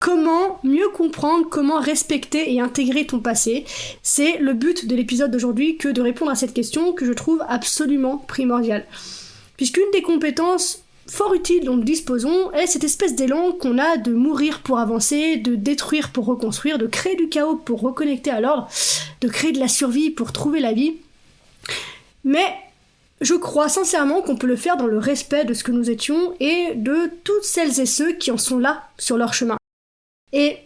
Comment mieux comprendre, comment respecter et intégrer ton passé? C'est le but de l'épisode d'aujourd'hui que de répondre à cette question que je trouve absolument primordiale. Puisqu'une des compétences fort utiles dont nous disposons est cette espèce d'élan qu'on a de mourir pour avancer, de détruire pour reconstruire, de créer du chaos pour reconnecter à l'ordre, de créer de la survie pour trouver la vie. Mais je crois sincèrement qu'on peut le faire dans le respect de ce que nous étions et de toutes celles et ceux qui en sont là sur leur chemin. Et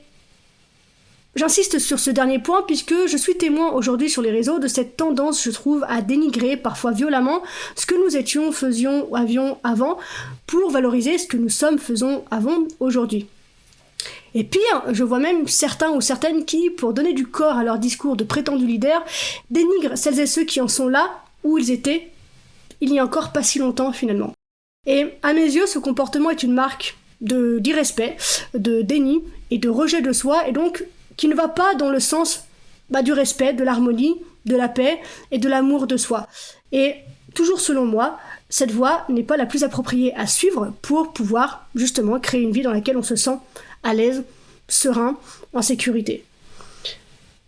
j'insiste sur ce dernier point puisque je suis témoin aujourd'hui sur les réseaux de cette tendance, je trouve, à dénigrer parfois violemment ce que nous étions, faisions ou avions avant pour valoriser ce que nous sommes, faisons, avons aujourd'hui. Et pire, je vois même certains ou certaines qui, pour donner du corps à leur discours de prétendus leaders, dénigrent celles et ceux qui en sont là où ils étaient il n'y a encore pas si longtemps finalement. Et à mes yeux, ce comportement est une marque d'irrespect, de déni et de rejet de soi, et donc qui ne va pas dans le sens du respect, de l'harmonie, de la paix et de l'amour de soi. Et toujours selon moi, cette voie n'est pas la plus appropriée à suivre pour pouvoir justement créer une vie dans laquelle on se sent à l'aise, serein, en sécurité.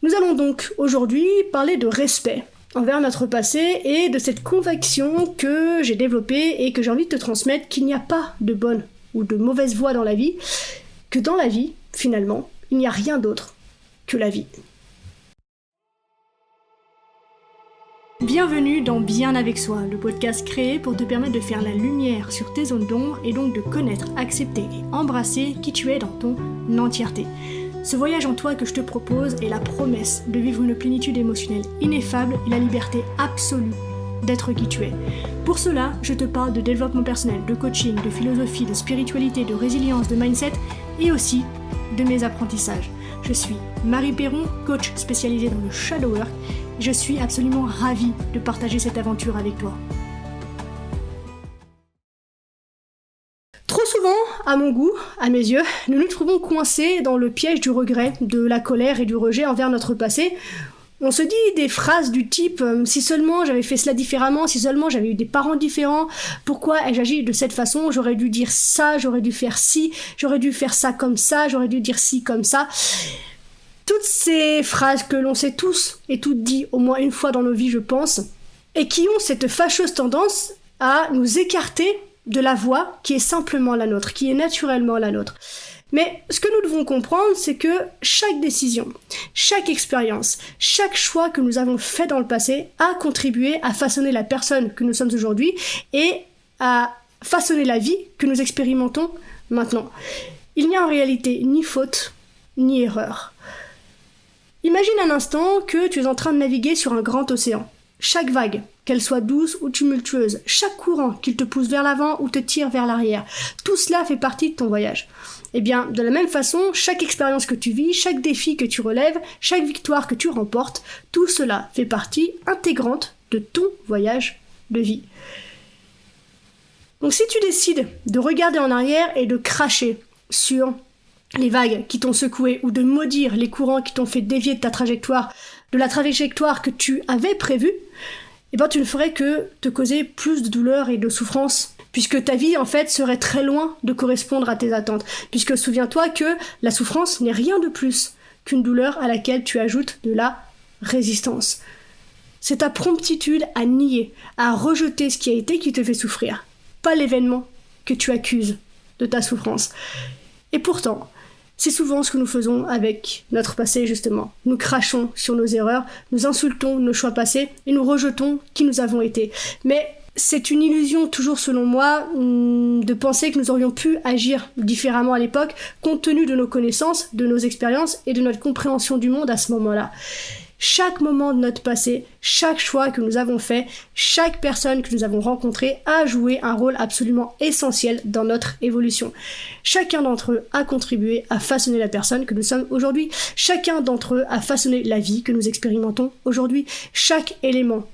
Nous allons donc aujourd'hui parler de respect envers notre passé et de cette conviction que j'ai développée et que j'ai envie de te transmettre qu'il n'y a pas de bonne ou de mauvaise voie dans la vie, que dans la vie, finalement, il n'y a rien d'autre que la vie. Bienvenue dans Bien avec soi, le podcast créé pour te permettre de faire la lumière sur tes zones d'ombre et donc de connaître, accepter et embrasser qui tu es dans ton entièreté. Ce voyage en toi que je te propose est la promesse de vivre une plénitude émotionnelle ineffable et la liberté absolue d'être qui tu es. Pour cela, je te parle de développement personnel, de coaching, de philosophie, de spiritualité, de résilience, de mindset et aussi de mes apprentissages. Je suis Marie Perron, coach spécialisée dans le shadow work et je suis absolument ravie de partager cette aventure avec toi. Trop souvent, à mon goût, à mes yeux, nous nous trouvons coincés dans le piège du regret, de la colère et du rejet envers notre passé. On se dit des phrases du type « si seulement j'avais fait cela différemment, si seulement j'avais eu des parents différents, pourquoi ai-je agi de cette façon, j'aurais dû dire ça, j'aurais dû faire ci, j'aurais dû faire ça comme ça, j'aurais dû dire ci comme ça ». Toutes ces phrases que l'on s'est tous et toutes dit au moins une fois dans nos vies, je pense, et qui ont cette fâcheuse tendance à nous écarter de la voie qui est simplement la nôtre, qui est naturellement la nôtre. Mais ce que nous devons comprendre, c'est que chaque décision, chaque expérience, chaque choix que nous avons fait dans le passé a contribué à façonner la personne que nous sommes aujourd'hui et à façonner la vie que nous expérimentons maintenant. Il n'y a en réalité ni faute, ni erreur. Imagine un instant que tu es en train de naviguer sur un grand océan. Chaque vague, qu'elle soit douce ou tumultueuse, chaque courant qu'il te pousse vers l'avant ou te tire vers l'arrière, tout cela fait partie de ton voyage. Eh bien, de la même façon, chaque expérience que tu vis, chaque défi que tu relèves, chaque victoire que tu remportes, tout cela fait partie intégrante de ton voyage de vie. Donc si tu décides de regarder en arrière et de cracher sur les vagues qui t'ont secoué ou de maudire les courants qui t'ont fait dévier de ta trajectoire, de la trajectoire que tu avais prévue, eh ben tu ne ferais que te causer plus de douleur et de souffrance, puisque ta vie en fait serait très loin de correspondre à tes attentes. Puisque souviens-toi que la souffrance n'est rien de plus qu'une douleur à laquelle tu ajoutes de la résistance. C'est ta promptitude à nier, à rejeter ce qui a été qui te fait souffrir, pas l'événement que tu accuses de ta souffrance. Et pourtant, c'est souvent ce que nous faisons avec notre passé, justement. Nous crachons sur nos erreurs, nous insultons nos choix passés et nous rejetons qui nous avons été. Mais c'est une illusion, toujours selon moi, de penser que nous aurions pu agir différemment à l'époque, compte tenu de nos connaissances, de nos expériences et de notre compréhension du monde à ce moment-là. Chaque moment de notre passé, chaque choix que nous avons fait, chaque personne que nous avons rencontrée a joué un rôle absolument essentiel dans notre évolution. Chacun d'entre eux a contribué à façonner la personne que nous sommes aujourd'hui. Chacun d'entre eux a façonné la vie que nous expérimentons aujourd'hui. Chaque élément,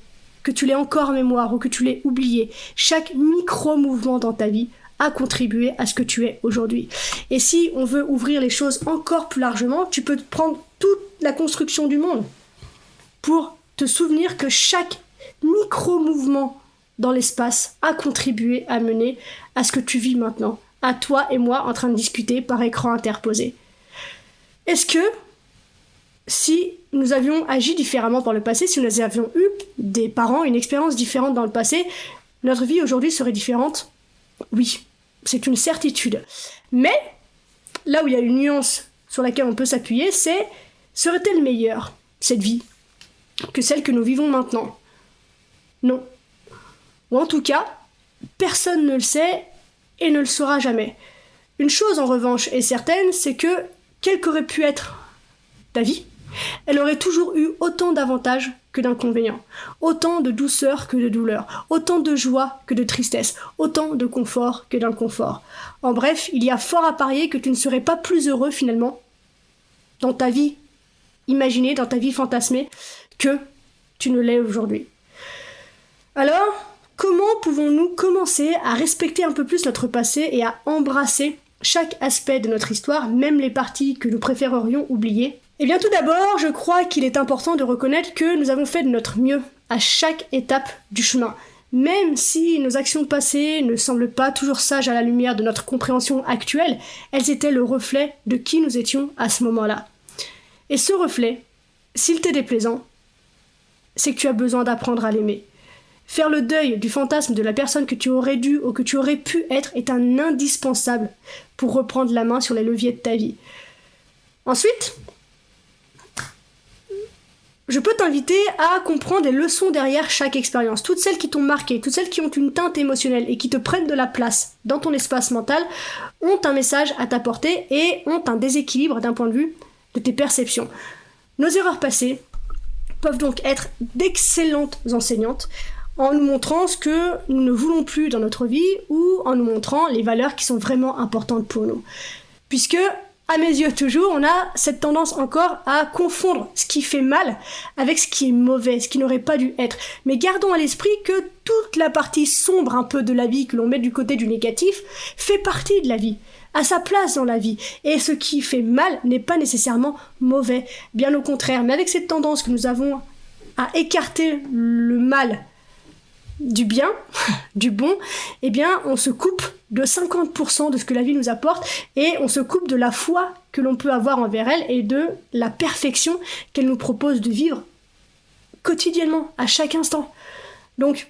que tu l'aies encore en mémoire ou que tu l'aies oublié, chaque micro-mouvement dans ta vie a contribué à ce que tu es aujourd'hui. Et si on veut ouvrir les choses encore plus largement, tu peux prendre toute la construction du monde pour te souvenir que chaque micro-mouvement dans l'espace a contribué à mener à ce que tu vis maintenant, à toi et moi en train de discuter par écran interposé. Est-ce que si nous avions agi différemment par le passé, si nous avions eu des parents, une expérience différente dans le passé, notre vie aujourd'hui serait différente? Oui, c'est une certitude. Mais, là où il y a une nuance sur laquelle on peut s'appuyer, c'est: serait-elle meilleure, cette vie, que celle que nous vivons maintenant? Non. Ou en tout cas, personne ne le sait et ne le saura jamais. Une chose en revanche est certaine, c'est que, quelle qu'aurait pu être ta vie, elle aurait toujours eu autant d'avantages que d'inconvénients, autant de douceur que de douleur, autant de joie que de tristesse, autant de confort que d'inconfort. En bref, il y a fort à parier que tu ne serais pas plus heureux finalement dans ta vie imaginée, dans ta vie fantasmée, que tu ne l'es aujourd'hui. Alors, comment pouvons-nous commencer à respecter un peu plus notre passé et à embrasser chaque aspect de notre histoire, même les parties que nous préférerions oublier? Eh bien tout d'abord, je crois qu'il est important de reconnaître que nous avons fait de notre mieux à chaque étape du chemin. Même si nos actions passées ne semblent pas toujours sages à la lumière de notre compréhension actuelle, elles étaient le reflet de qui nous étions à ce moment-là. Et ce reflet, s'il t'est déplaisant, c'est que tu as besoin d'apprendre à l'aimer. Faire le deuil du fantasme de la personne que tu aurais dû ou que tu aurais pu être est un indispensable pour reprendre la main sur les leviers de ta vie. Ensuite, je peux t'inviter à comprendre les leçons derrière chaque expérience. Toutes celles qui t'ont marqué, toutes celles qui ont une teinte émotionnelle et qui te prennent de la place dans ton espace mental ont un message à t'apporter et ont un déséquilibre d'un point de vue de tes perceptions. Nos erreurs passées peuvent donc être d'excellentes enseignantes en nous montrant ce que nous ne voulons plus dans notre vie ou en nous montrant les valeurs qui sont vraiment importantes pour nous. Puisque, à mes yeux toujours, on a cette tendance encore à confondre ce qui fait mal avec ce qui est mauvais, ce qui n'aurait pas dû être. Mais gardons à l'esprit que toute la partie sombre un peu de la vie que l'on met du côté du négatif fait partie de la vie, a sa place dans la vie. Et ce qui fait mal n'est pas nécessairement mauvais, bien au contraire. Mais avec cette tendance que nous avons à écarter le mal du bien, du bon, eh bien on se coupe de 50% de ce que la vie nous apporte et on se coupe de la foi que l'on peut avoir envers elle et de la perfection qu'elle nous propose de vivre quotidiennement, à chaque instant. Donc,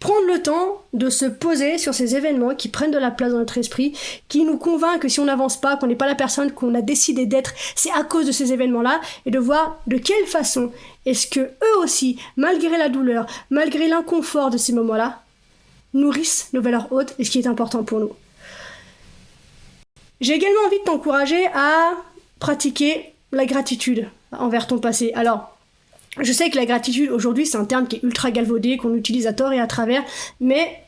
prendre le temps de se poser sur ces événements qui prennent de la place dans notre esprit, qui nous convainc que si on n'avance pas, qu'on n'est pas la personne qu'on a décidé d'être, c'est à cause de ces événements-là, et de voir de quelle façon est-ce que eux aussi, malgré la douleur, malgré l'inconfort de ces moments-là, nourrissent nos valeurs hautes et ce qui est important pour nous. J'ai également envie de t'encourager à pratiquer la gratitude envers ton passé. Alors, je sais que la gratitude, aujourd'hui, c'est un terme qui est ultra galvaudé, qu'on utilise à tort et à travers, mais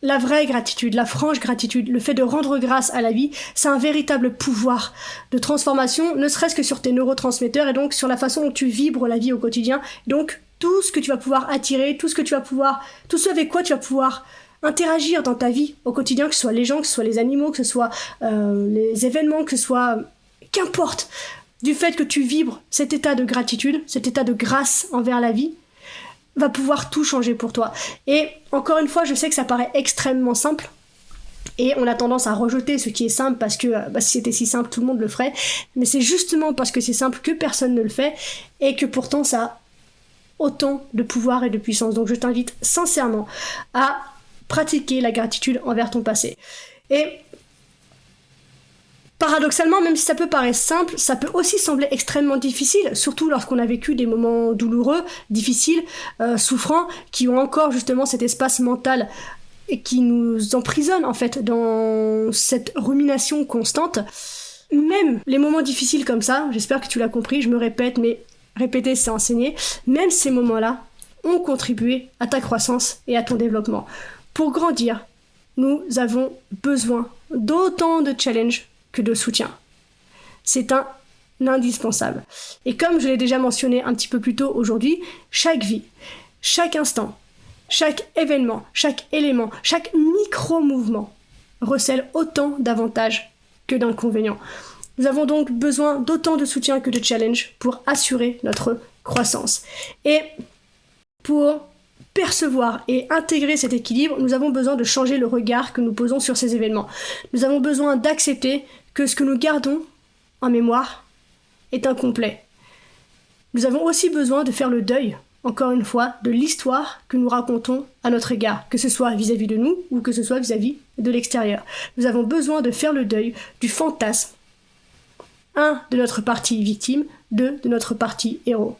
la vraie gratitude, la franche gratitude, le fait de rendre grâce à la vie, c'est un véritable pouvoir de transformation, ne serait-ce que sur tes neurotransmetteurs et donc sur la façon dont tu vibres la vie au quotidien. Donc, tout ce que tu vas pouvoir attirer, tout ce avec quoi tu vas pouvoir interagir dans ta vie au quotidien, que ce soit les gens, que ce soit les animaux, que ce soit les événements, que ce soit... qu'importe. Du fait que tu vibres cet état de gratitude, cet état de grâce envers la vie, va pouvoir tout changer pour toi. Et encore une fois, je sais que ça paraît extrêmement simple, et on a tendance à rejeter ce qui est simple parce que si c'était si simple, tout le monde le ferait. Mais c'est justement parce que c'est simple que personne ne le fait, et que pourtant ça a autant de pouvoir et de puissance. Donc je t'invite sincèrement à pratiquer la gratitude envers ton passé. Et paradoxalement, même si ça peut paraître simple, ça peut aussi sembler extrêmement difficile, surtout lorsqu'on a vécu des moments douloureux, difficiles, souffrants, qui ont encore justement cet espace mental et qui nous emprisonne en fait dans cette rumination constante. Même les moments difficiles comme ça, j'espère que tu l'as compris, je me répète, mais répéter c'est enseigner, même ces moments-là ont contribué à ta croissance et à ton développement. Pour grandir, nous avons besoin d'autant de challenges que de soutien. C'est un indispensable. Et comme je l'ai déjà mentionné un petit peu plus tôt aujourd'hui, chaque vie, chaque instant, chaque événement, chaque élément, chaque micro-mouvement recèle autant d'avantages que d'inconvénients. Nous avons donc besoin d'autant de soutien que de challenge pour assurer notre croissance. Et pour percevoir et intégrer cet équilibre, nous avons besoin de changer le regard que nous posons sur ces événements. Nous avons besoin d'accepter que ce que nous gardons en mémoire est incomplet. Nous avons aussi besoin de faire le deuil, encore une fois, de l'histoire que nous racontons à notre égard, que ce soit vis-à-vis de nous ou que ce soit vis-à-vis de l'extérieur. Nous avons besoin de faire le deuil du fantasme, 1, de notre partie victime, 2, de notre partie héros.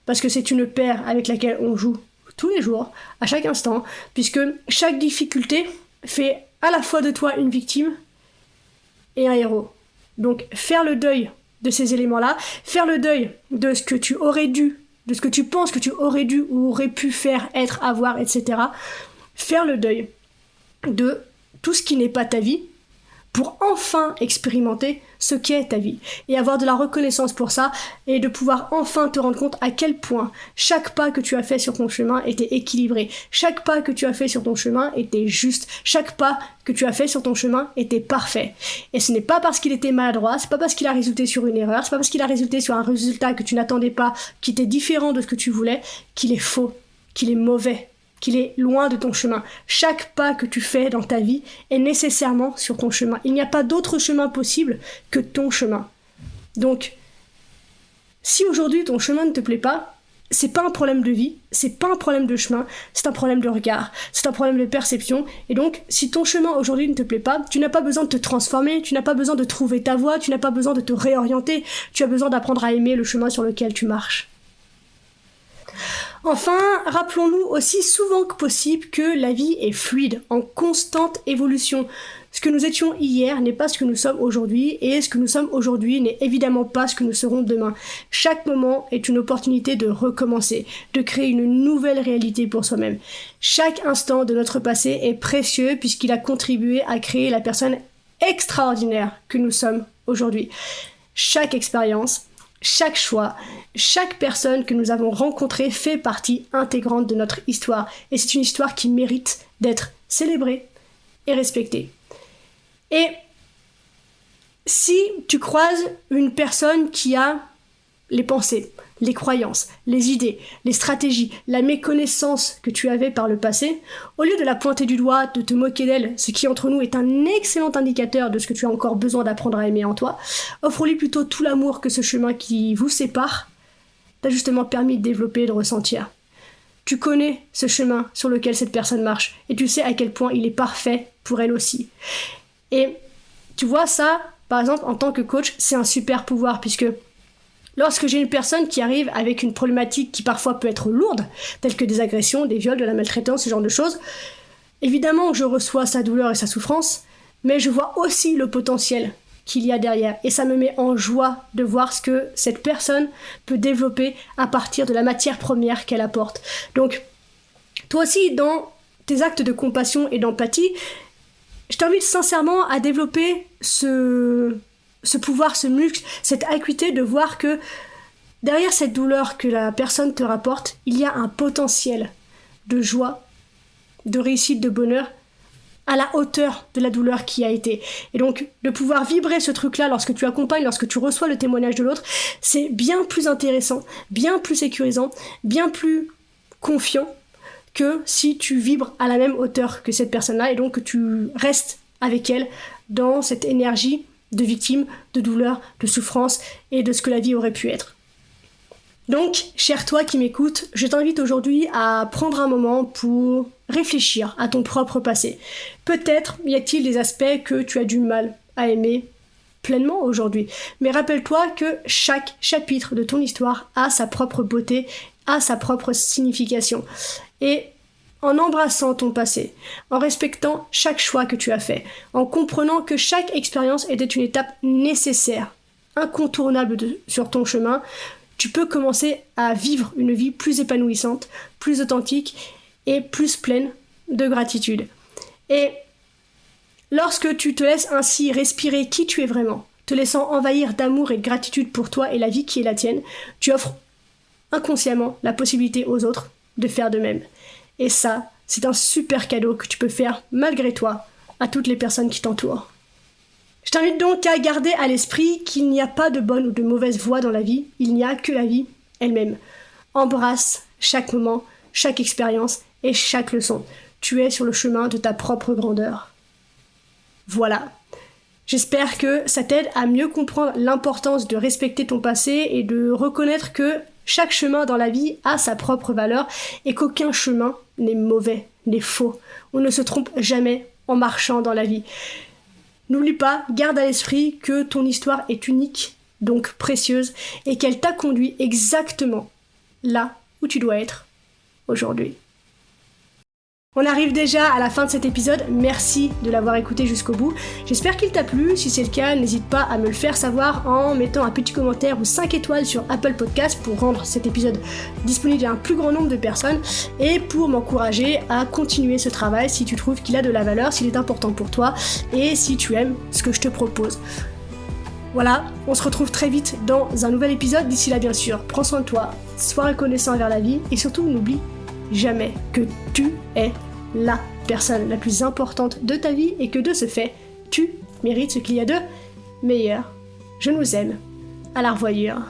Parce que c'est une paire avec laquelle on joue tous les jours, à chaque instant, puisque chaque difficulté fait à la fois de toi une victime et un héros. Donc faire le deuil de ces éléments-là, faire le deuil de ce que tu aurais dû, de ce que tu penses que tu aurais dû ou aurais pu faire, être, avoir, etc. Faire le deuil de tout ce qui n'est pas ta vie pour enfin expérimenter ce qu'est ta vie et avoir de la reconnaissance pour ça et de pouvoir enfin te rendre compte à quel point chaque pas que tu as fait sur ton chemin était équilibré, chaque pas que tu as fait sur ton chemin était juste, chaque pas que tu as fait sur ton chemin était parfait. Et ce n'est pas parce qu'il était maladroit, c'est pas parce qu'il a résulté sur une erreur, c'est pas parce qu'il a résulté sur un résultat que tu n'attendais pas, qui était différent de ce que tu voulais, qu'il est faux, qu'il est mauvais, qu'il est loin de ton chemin. Chaque pas que tu fais dans ta vie est nécessairement sur ton chemin. Il n'y a pas d'autre chemin possible que ton chemin. Donc, si aujourd'hui ton chemin ne te plaît pas, c'est pas un problème de vie, c'est pas un problème de chemin, c'est un problème de regard, c'est un problème de perception. Et donc, si ton chemin aujourd'hui ne te plaît pas, tu n'as pas besoin de te transformer, tu n'as pas besoin de trouver ta voie, tu n'as pas besoin de te réorienter, tu as besoin d'apprendre à aimer le chemin sur lequel tu marches. Enfin, rappelons-nous aussi souvent que possible que la vie est fluide, en constante évolution. Ce que nous étions hier n'est pas ce que nous sommes aujourd'hui, et ce que nous sommes aujourd'hui n'est évidemment pas ce que nous serons demain. Chaque moment est une opportunité de recommencer, de créer une nouvelle réalité pour soi-même. Chaque instant de notre passé est précieux puisqu'il a contribué à créer la personne extraordinaire que nous sommes aujourd'hui. Chaque expérience, chaque choix, chaque personne que nous avons rencontrée fait partie intégrante de notre histoire. Et c'est une histoire qui mérite d'être célébrée et respectée. Et si tu croises une personne qui a les pensées, les croyances, les idées, les stratégies, la méconnaissance que tu avais par le passé, au lieu de la pointer du doigt, de te moquer d'elle, ce qui entre nous est un excellent indicateur de ce que tu as encore besoin d'apprendre à aimer en toi, offre-lui plutôt tout l'amour que ce chemin qui vous sépare t'a justement permis de développer et de ressentir. Tu connais ce chemin sur lequel cette personne marche et tu sais à quel point il est parfait pour elle aussi. Et tu vois ça, par exemple, en tant que coach, c'est un super pouvoir puisque lorsque j'ai une personne qui arrive avec une problématique qui parfois peut être lourde, telle que des agressions, des viols, de la maltraitance, ce genre de choses, évidemment je reçois sa douleur et sa souffrance, mais je vois aussi le potentiel qu'il y a derrière. Et ça me met en joie de voir ce que cette personne peut développer à partir de la matière première qu'elle apporte. Donc, toi aussi, dans tes actes de compassion et d'empathie, je t'invite sincèrement à développer ce pouvoir, ce muscle, cette acuité de voir que derrière cette douleur que la personne te rapporte, il y a un potentiel de joie, de réussite, de bonheur à la hauteur de la douleur qui a été. Et donc, de pouvoir vibrer ce truc-là lorsque tu accompagnes, lorsque tu reçois le témoignage de l'autre, c'est bien plus intéressant, bien plus sécurisant, bien plus confiant que si tu vibres à la même hauteur que cette personne-là et donc que tu restes avec elle dans cette énergie de victime, de douleur, de souffrance et de ce que la vie aurait pu être. Donc, cher toi qui m'écoutes, je t'invite aujourd'hui à prendre un moment pour réfléchir à ton propre passé. Peut-être y a-t-il des aspects que tu as du mal à aimer pleinement aujourd'hui, mais rappelle-toi que chaque chapitre de ton histoire a sa propre beauté, a sa propre signification. Et en embrassant ton passé, en respectant chaque choix que tu as fait, en comprenant que chaque expérience était une étape nécessaire, incontournable sur ton chemin, tu peux commencer à vivre une vie plus épanouissante, plus authentique et plus pleine de gratitude. Et lorsque tu te laisses ainsi respirer qui tu es vraiment, te laissant envahir d'amour et de gratitude pour toi et la vie qui est la tienne, tu offres inconsciemment la possibilité aux autres de faire de même. Et ça, c'est un super cadeau que tu peux faire malgré toi à toutes les personnes qui t'entourent. Je t'invite donc à garder à l'esprit qu'il n'y a pas de bonne ou de mauvaise voie dans la vie, il n'y a que la vie elle-même. Embrasse chaque moment, chaque expérience et chaque leçon. Tu es sur le chemin de ta propre grandeur. Voilà. J'espère que ça t'aide à mieux comprendre l'importance de respecter ton passé et de reconnaître que chaque chemin dans la vie a sa propre valeur et qu'aucun chemin n'est mauvais, n'est faux. On ne se trompe jamais en marchant dans la vie. N'oublie pas, garde à l'esprit que ton histoire est unique, donc précieuse, et qu'elle t'a conduit exactement là où tu dois être aujourd'hui. On arrive déjà à la fin de cet épisode, merci de l'avoir écouté jusqu'au bout. J'espère qu'il t'a plu, si c'est le cas, n'hésite pas à me le faire savoir en mettant un petit commentaire ou 5 étoiles sur Apple Podcast pour rendre cet épisode disponible à un plus grand nombre de personnes et pour m'encourager à continuer ce travail si tu trouves qu'il a de la valeur, s'il est important pour toi et si tu aimes ce que je te propose. Voilà, on se retrouve très vite dans un nouvel épisode. D'ici là, bien sûr, prends soin de toi, sois reconnaissant envers la vie et surtout n'oublie jamais que tu es la personne la plus importante de ta vie et que de ce fait, tu mérites ce qu'il y a de meilleur. Je nous aime. À la revoyure.